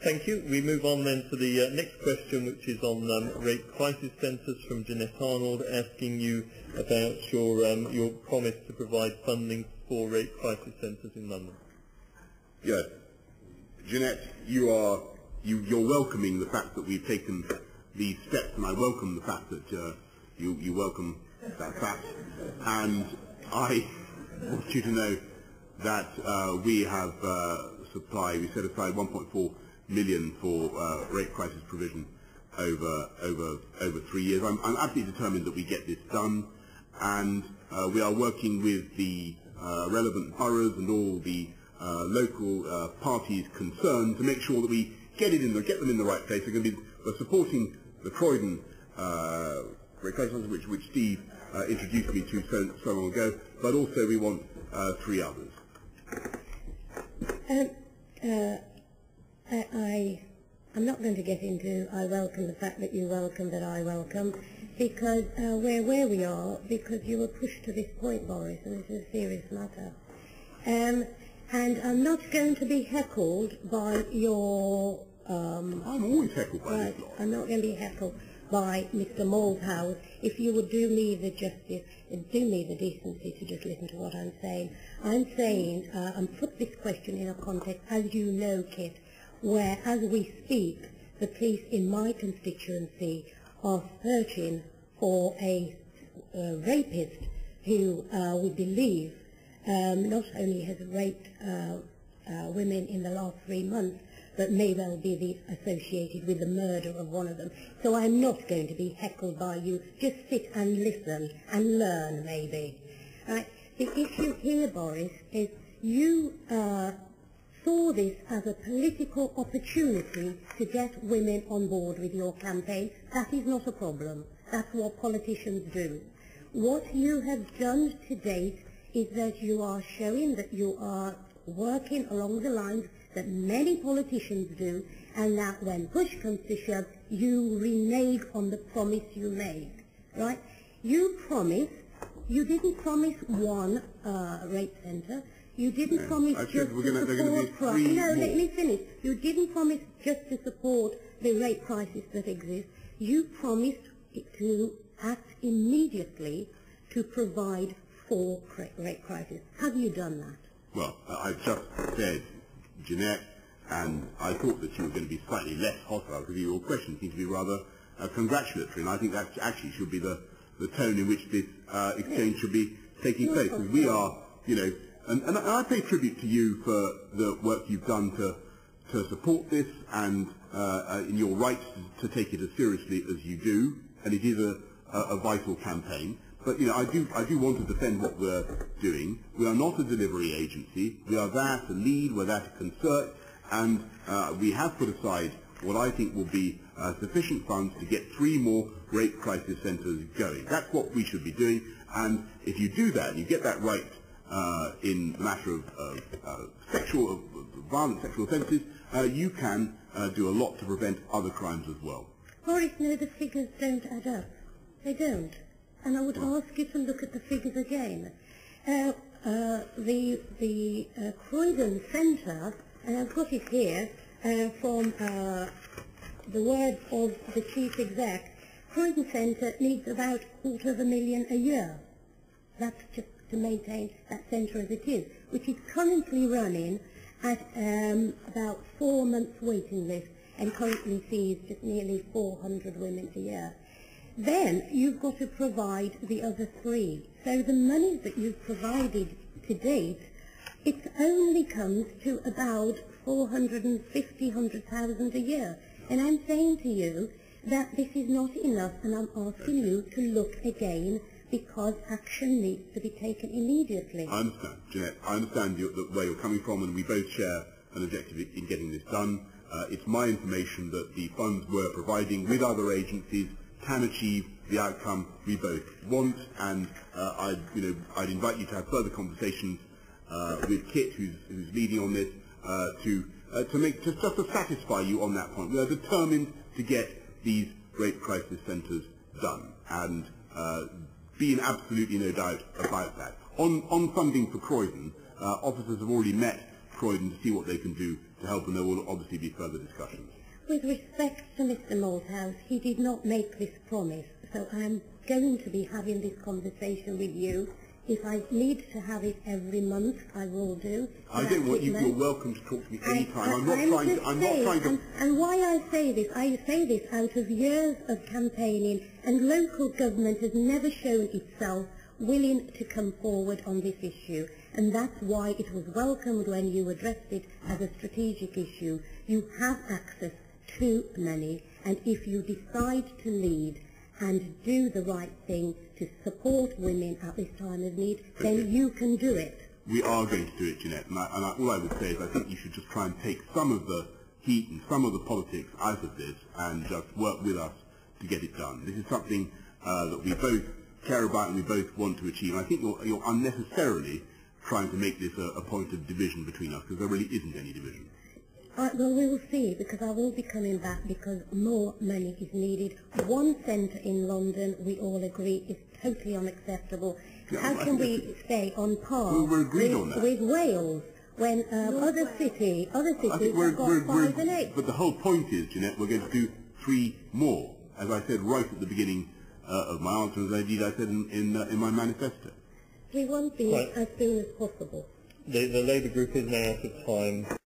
Thank you. We move on then to the next question, which is on rape crisis centres, from Jennette Arnold, asking you about your promise to provide funding for rape crisis centres in London. Yes. Jennette, you're welcoming the fact that we've taken these steps, and I welcome the fact that you welcome that fact. And I want you to know that we have we set aside 1.4 million for rape crisis provision over 3 years. I'm absolutely determined that we get this done, and we are working with the relevant boroughs and all the local parties concerned to make sure that we get them in the right place. We're supporting the Croydon rape crisis centre, which Steve introduced me to so long ago, but also we want 3 others. I'm not going to get into I welcome the fact that you welcome that I welcome, because we're where we are because you were pushed to this point, Boris, and this is a serious matter. And I'm not going to be heckled by your... I'm always heckled by this lot. I'm not going to be heckled by Mr. Malthouse. If you would do me the justice and do me the decency to just listen to what I'm saying. I'm saying, and put this question in a context, as you know, Kit, where, as we speak, the police in my constituency are searching for a rapist who we believe not only has raped women in the last 3 months, but may well be associated with the murder of one of them. So I'm not going to be heckled by you. Just sit and listen and learn, maybe. Right? The issue here, Boris, is you saw this as a political opportunity to get women on board with your campaign. That is not a problem. That's what politicians do. What you have done to date is that you are showing that you are working along the lines that many politicians do, and that when push comes to shove, you renege on the promise you made, right? You didn't promise one rape centre. You didn't promise just to support crime. No, let me finish. You didn't promise just to support the rape crisis that exists. You promised to act immediately to provide for rape crisis. Have you done that? Well, I've just said, Jennette, and I thought that you were going to be slightly less hostile because your question seemed to be rather congratulatory, and I think that actually should be the tone in which this exchange should be taking place. Because we are, and I pay tribute to you for the work you've done to support this, and in your right to take it as seriously as you do, and it is a vital campaign. But I do want to defend what we're doing. We are not a delivery agency. We are there to lead. We're there to concert, and we have put aside what I think will be sufficient funds to get 3 more rape crisis centres going. That's what we should be doing. And if you do that, and you get that right in the matter of violent sexual offences, you can do a lot to prevent other crimes as well. Boris, no, the figures don't add up. They don't. And I would ask you to look at the figures again. The Croydon Centre, and I've got it here from the words of the Chief Exec, Croydon Centre needs about $250,000 a year. That's just to maintain that centre as it is, which is currently running at about 4 months waiting list and currently sees just nearly 400 women a year. Then you've got to provide the other 3. So the money that you've provided to date, it only comes to about 450,000 a year. And I'm saying to you that this is not enough, and I'm asking you to look again, because action needs to be taken immediately. I understand, Jennette. I understand where you're coming from, and we both share an objective in getting this done. It's my information that the funds we're providing with other agencies can achieve the outcome we both want, and I'd invite you to have further conversations with Kit, who's leading on this, just to satisfy you on that point. We are determined to get these rape crisis centres done, and be in absolutely no doubt about that. On funding for Croydon, officers have already met Croydon to see what they can do to help, and there will obviously be further discussions. With respect to Mr. Malthouse, he did not make this promise, so I'm going to be having this conversation with you. If I need to have it every month, I will do. I don't want you. You're welcome to talk to me any time. I'm not trying to. And why I say this out of years of campaigning, and local government has never shown itself willing to come forward on this issue, and that's why it was welcomed when you addressed it as a strategic issue. You have access to money, and if you decide to lead and do the right thing to support women at this time of need, then you can do it. We are going to do it, Jennette, and all I would say is I think you should just try and take some of the heat and some of the politics out of this and just work with us to get it done. This is something that we both care about and we both want to achieve. I think you're unnecessarily trying to make this a point of division between us, because there really isn't any division. Well, we will see, because I will be coming back, because more money is needed. One centre in London, we all agree, is totally unacceptable. Yeah, how can we stay on par with Wales, when other cities have got 5 and 8? But the whole point is, Jennette, we're going to do 3 more, as I said right at the beginning of my answer, as indeed I said in my manifesto. We won't be as soon as possible. The Labour group is now out of time.